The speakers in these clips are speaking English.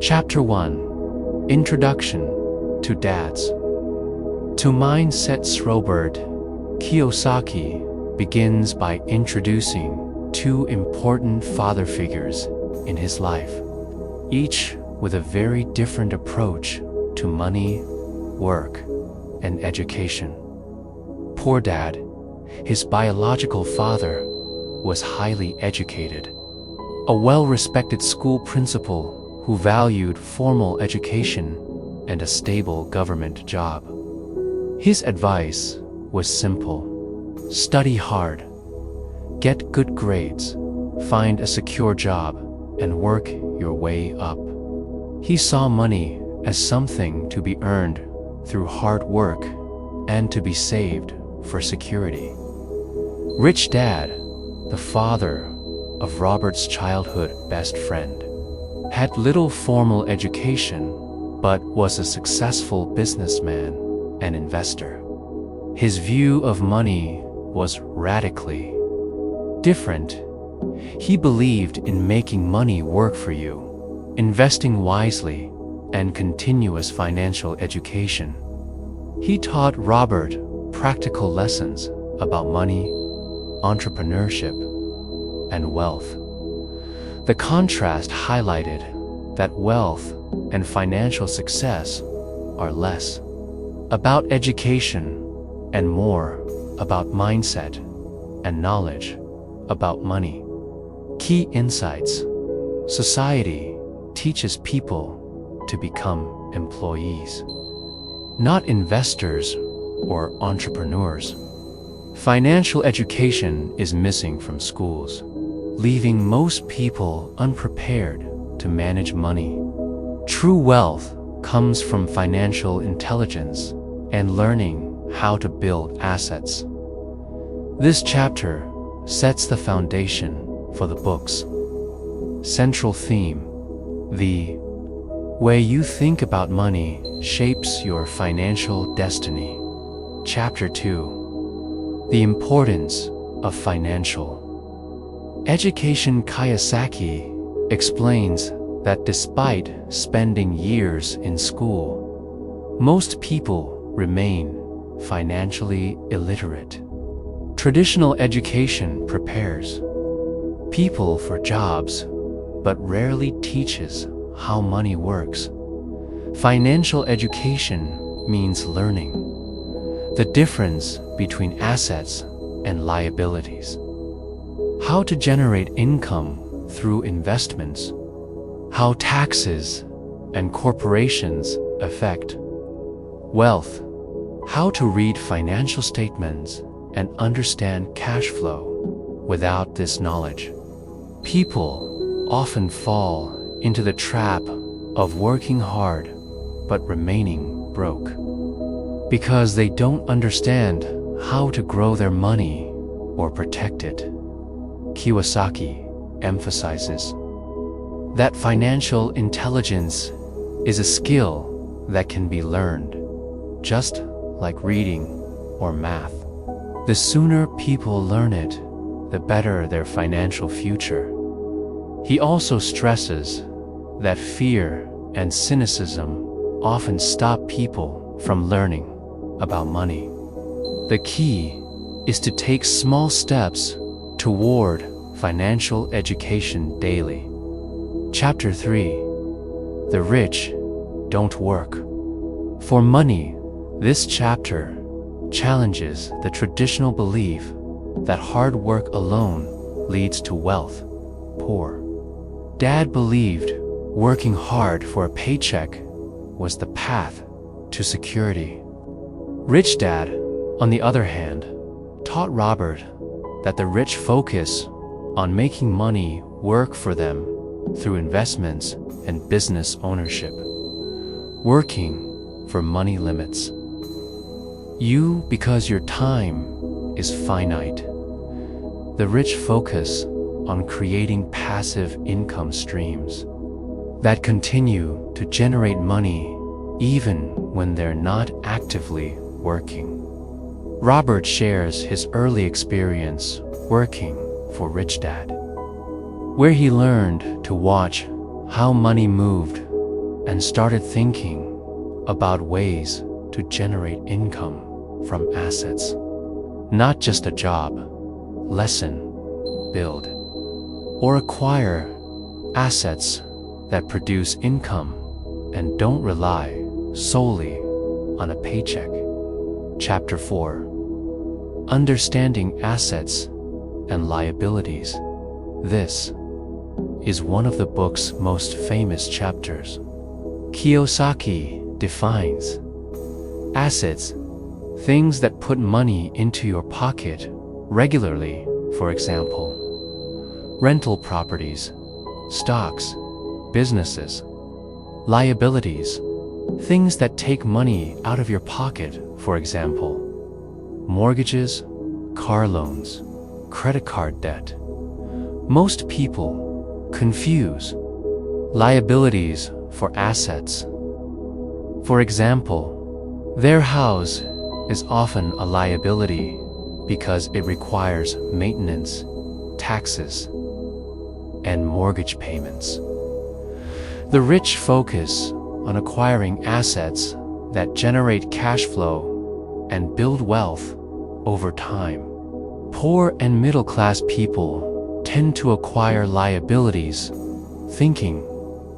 Chapter 1: Introduction to Dads. To Mindset's Robert Kiyosaki begins by introducing two important father figures in his life, each with a very different approach to money, work, and education. Poor Dad, his biological father, was highly educated, a well-respected school principal who valued formal education and a stable government job. His advice was simple: study hard, get good grades, find a secure job, and work your way up. He saw money as something to be earned through hard work and to be saved for security. Rich Dad, the father of Robert's childhood best friend, had little formal education but was a successful businessman and investor. His view of money was radically different. He believed in making money work for you, investing wisely, and continuous financial education. He taught Robert practical lessons about money, entrepreneurship, and wealth. The contrast highlighted that wealth and financial success are less about education and more about mindset and knowledge about money. Key insights: society teaches people to become employees, not investors or entrepreneurs. Financial education is missing from schools, leaving most people unprepared to manage money. True wealth comes from financial intelligence and learning how to build assets. This chapter sets the foundation for the book's central theme: the way you think about money shapes your financial destiny. Chapter 2: The importance of financial education. Kiyosaki explains that despite spending years in school, most people remain financially illiterate. Traditional education prepares people for jobs, but rarely teaches how money works. Financial education means learning the difference between assets and liabilities, how to generate income through investments, how taxes and corporations affect wealth, how to read financial statements and understand cash flow. Without this knowledge, people often fall into the trap of working hard but remaining broke because they don't understand how to grow their money or protect it. Kiyosaki emphasizes that financial intelligence is a skill that can be learned, just like reading or math. The sooner people learn it, the better their financial future. He also stresses that fear and cynicism often stop people from learning about money. The key is to take small steps toward financial education daily. Chapter 3: The rich don't work for money. This chapter challenges the traditional belief that hard work alone leads to wealth. Poor Dad believed working hard for a paycheck was the path to security. Rich Dad, on the other hand, taught Robert that the rich focus on making money work for them through investments and business ownership. Working for money limits you because your time is finite. The rich focus on creating passive income streams that continue to generate money even when they're not actively working. Robert shares his early experience working for Rich Dad, where he learned to watch how money moved and started thinking about ways to generate income from assets. Not just a job, lessen, build, or acquire assets that produce income and don't rely solely on a paycheck. Chapter 4. Understanding Assets and Liabilities. This is one of the book's most famous chapters. Kiyosaki defines assets, things that put money into your pocket regularly, for example, rental properties, stocks, businesses. Liabilities, things that take money out of your pocket, for example, mortgages, car loans, credit card debt. Most people confuse liabilities for assets. For example, their house is often a liability because it requires maintenance, taxes, and mortgage payments. The rich focus on acquiring assets that generate cash flow and build wealth over time. Poor and middle-class people tend to acquire liabilities thinking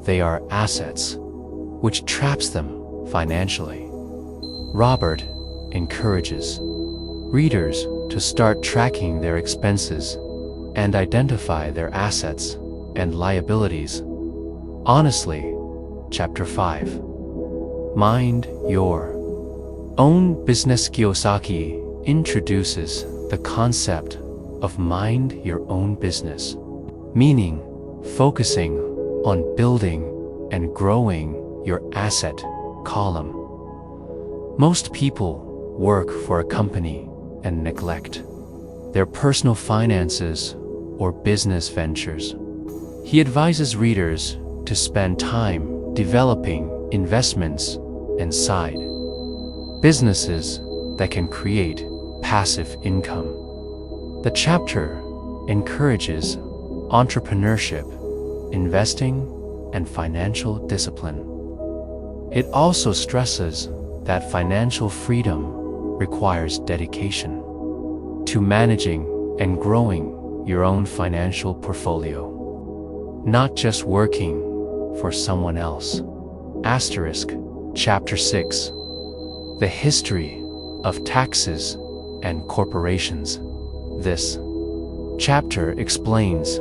they are assets, which traps them financially. Robert encourages readers to start tracking their expenses and identify their assets and liabilities honestly. Chapter 5. Mind Your Own Business. Kiyosaki introduces the concept of mind your own business, meaning focusing on building and growing your asset column. Most people work for a company and neglect their personal finances or business ventures. He advises readers to spend time developing investments and side businesses that can create passive income. The chapter encourages entrepreneurship, investing, and financial discipline. It also stresses that financial freedom requires dedication to managing and growing your own financial portfolio, not just working for someone else. Asterisk. Chapter 6. The History of Taxes and Corporations. This chapter explains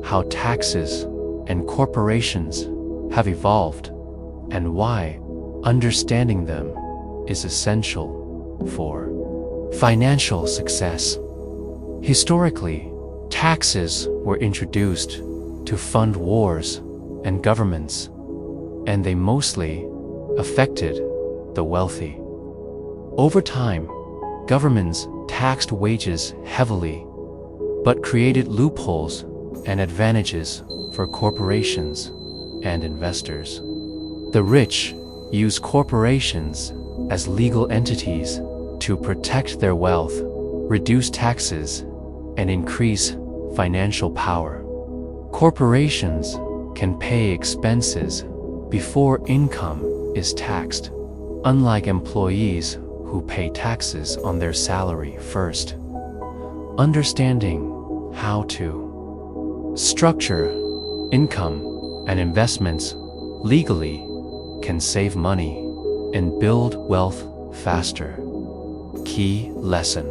how taxes and corporations have evolved and why understanding them is essential for financial success. Historically, taxes were introduced to fund wars and governments, and they mostly affected the wealthy. Over time, governments taxed wages heavily, but created loopholes and advantages for corporations and investors. The rich use corporations as legal entities to protect their wealth, reduce taxes, and increase financial power. Corporations can pay expenses before income is taxed, unlike employees who pay taxes on their salary first. Understanding how to structure income and investments legally can save money and build wealth faster. Key lesson: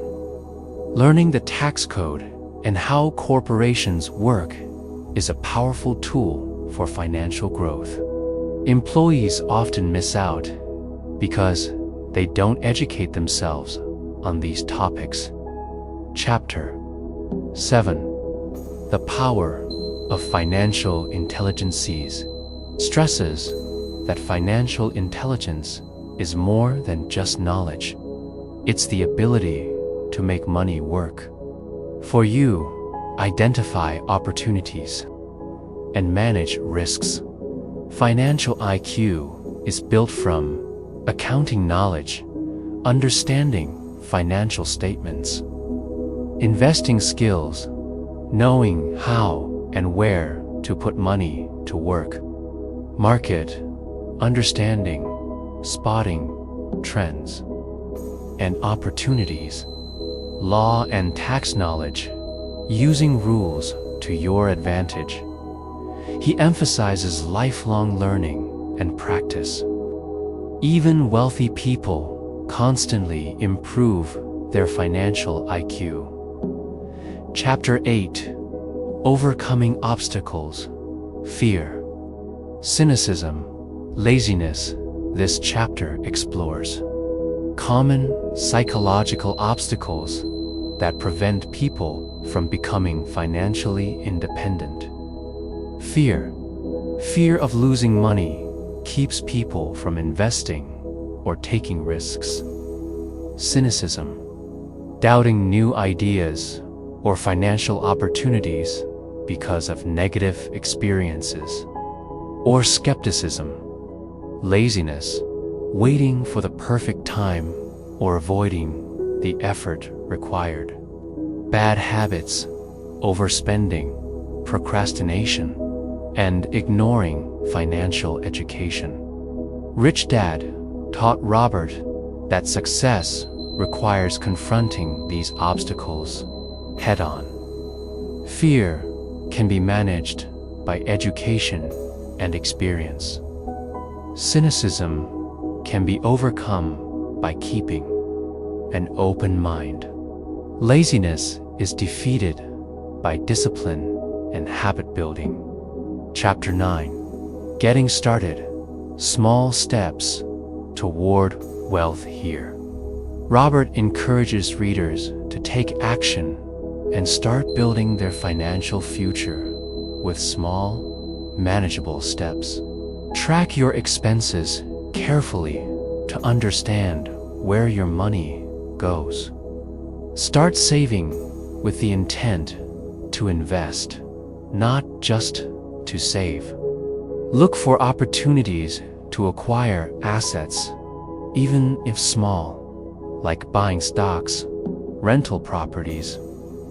learning the tax code and how corporations work is a powerful tool for financial growth. Employees often miss out because they don't educate themselves on these topics. Chapter 7. The Power of Financial Intelligence stresses that financial intelligence is more than just knowledge. It's the ability to make money work for you, identify opportunities, and manage risks. Financial IQ is built from accounting knowledge, understanding financial statements, investing skills, knowing how and where to put money to work, market understanding, spotting trends and opportunities, law and tax knowledge, using rules to your advantage. He emphasizes lifelong learning and practice. Even wealthy people constantly improve their financial IQ. Chapter 8: Overcoming Obstacles, Fear, Cynicism, Laziness. This chapter explores common psychological obstacles that prevent people from becoming financially independent. Fear. Fear of losing money keeps people from investing or taking risks. Cynicism. Doubting new ideas or financial opportunities because of negative experiences. Or skepticism. Laziness. Waiting for the perfect time or avoiding the effort required. Bad habits, overspending, procrastination, and ignoring financial education. Rich Dad taught Robert that success requires confronting these obstacles head-on. Fear can be managed by education and experience. Cynicism can be overcome by keeping an open mind. Laziness is defeated by discipline and habit building. Chapter 9: Getting Started, Small Steps Toward Wealth. Here, Robert encourages readers to take action and start building their financial future with small, manageable steps. Track your expenses carefully to understand where your money goes. Start saving with the intent to invest, not just to save. Look for opportunities to acquire assets, even if small, like buying stocks, rental properties,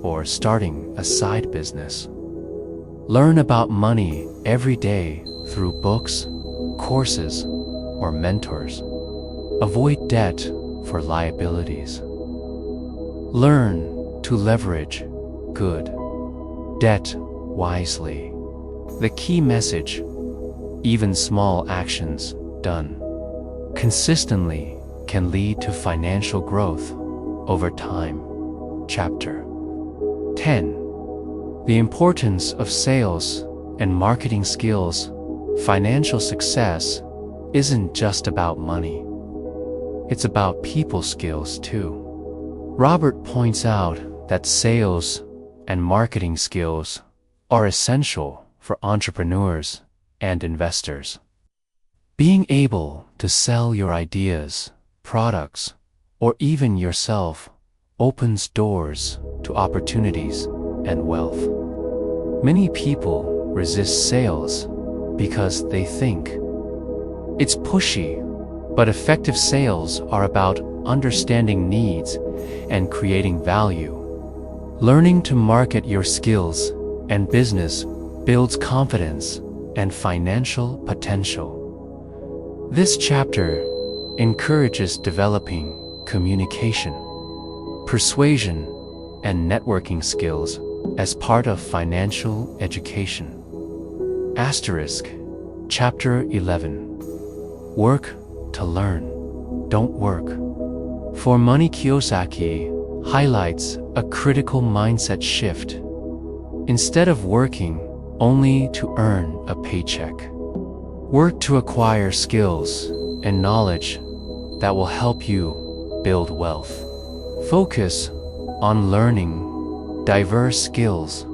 or starting a side business. Learn about money every day through books, courses, or mentors. Avoid debt for liabilities. Learn to leverage good debt wisely. The key message: even small actions done consistently can lead to financial growth over time. Chapter 10: The Importance of Sales and Marketing Skills. Financial success isn't just about money. It's about people skills too. Robert points out that sales and marketing skills are essential for entrepreneurs and investors. Being able to sell your ideas, products, or even yourself opens doors to opportunities and wealth. Many people resist sales because they think it's pushy, but effective sales are about understanding needs and creating value. Learning to market your skills and business builds confidence and financial potential. This chapter encourages developing communication, persuasion, and networking skills as part of financial education. Asterisk. Chapter 11: Work to Learn, Don't Work for Money. Kiyosaki highlights a critical mindset shift. Instead of working only to earn a paycheck, work to acquire skills and knowledge that will help you build wealth. Focus on learning diverse skills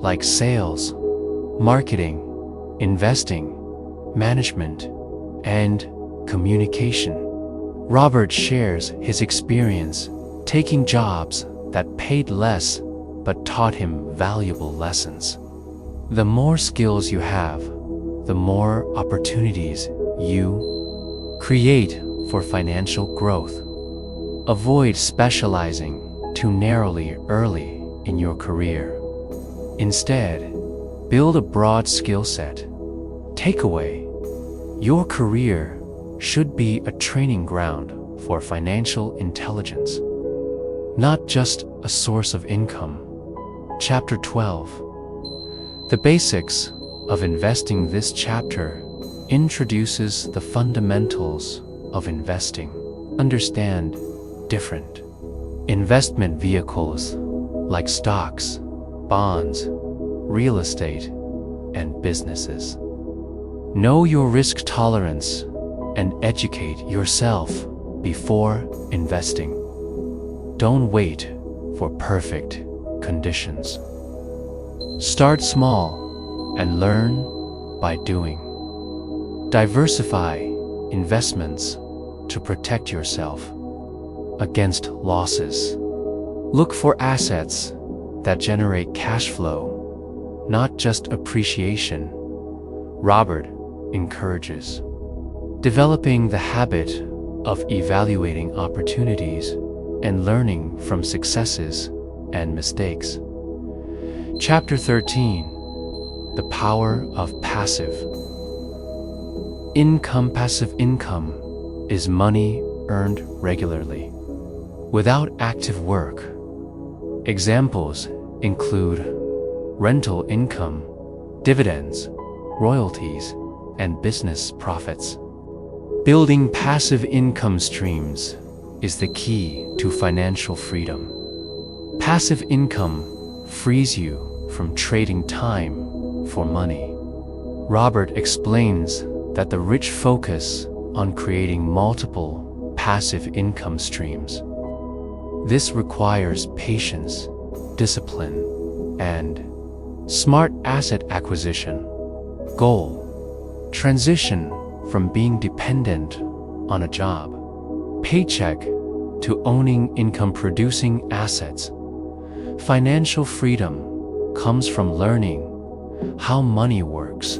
like sales, marketing, investing, management, and communication. Robert shares his experience taking jobs that paid less but taught him valuable lessons. The more skills you have, the more opportunities you create for financial growth. Avoid specializing too narrowly early in your career. Instead, build a broad skill set. Takeaway: Your career should be a training ground for financial intelligence, not just a source of income. Chapter 12. The basics of investing. This chapter introduces the fundamentals of investing. Understand different investment vehicles like stocks, bonds, real estate, and businesses. Know your risk tolerance and educate yourself before investing. Don't wait for perfect conditions. Start small and learn by doing. Diversify investments to protect yourself against losses. Look for assets that generate cash flow, not just appreciation. Robert encourages developing the habit of evaluating opportunities and learning from successes and mistakes. Chapter 13. The power of passive income. Passive income is money earned regularly without active work. Examples include rental income, dividends, royalties, and business profits. Building passive income streams is the key to financial freedom. Passive income frees you from trading time for money. Robert explains that the rich focus on creating multiple passive income streams. This requires patience, discipline, and smart asset acquisition. Goal: transition from being dependent on a job, paycheck, to owning income-producing assets. Financial freedom comes from learning how money works,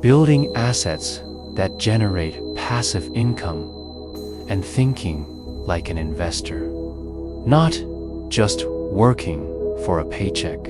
building assets that generate passive income, and thinking like an investor, not just working for a paycheck.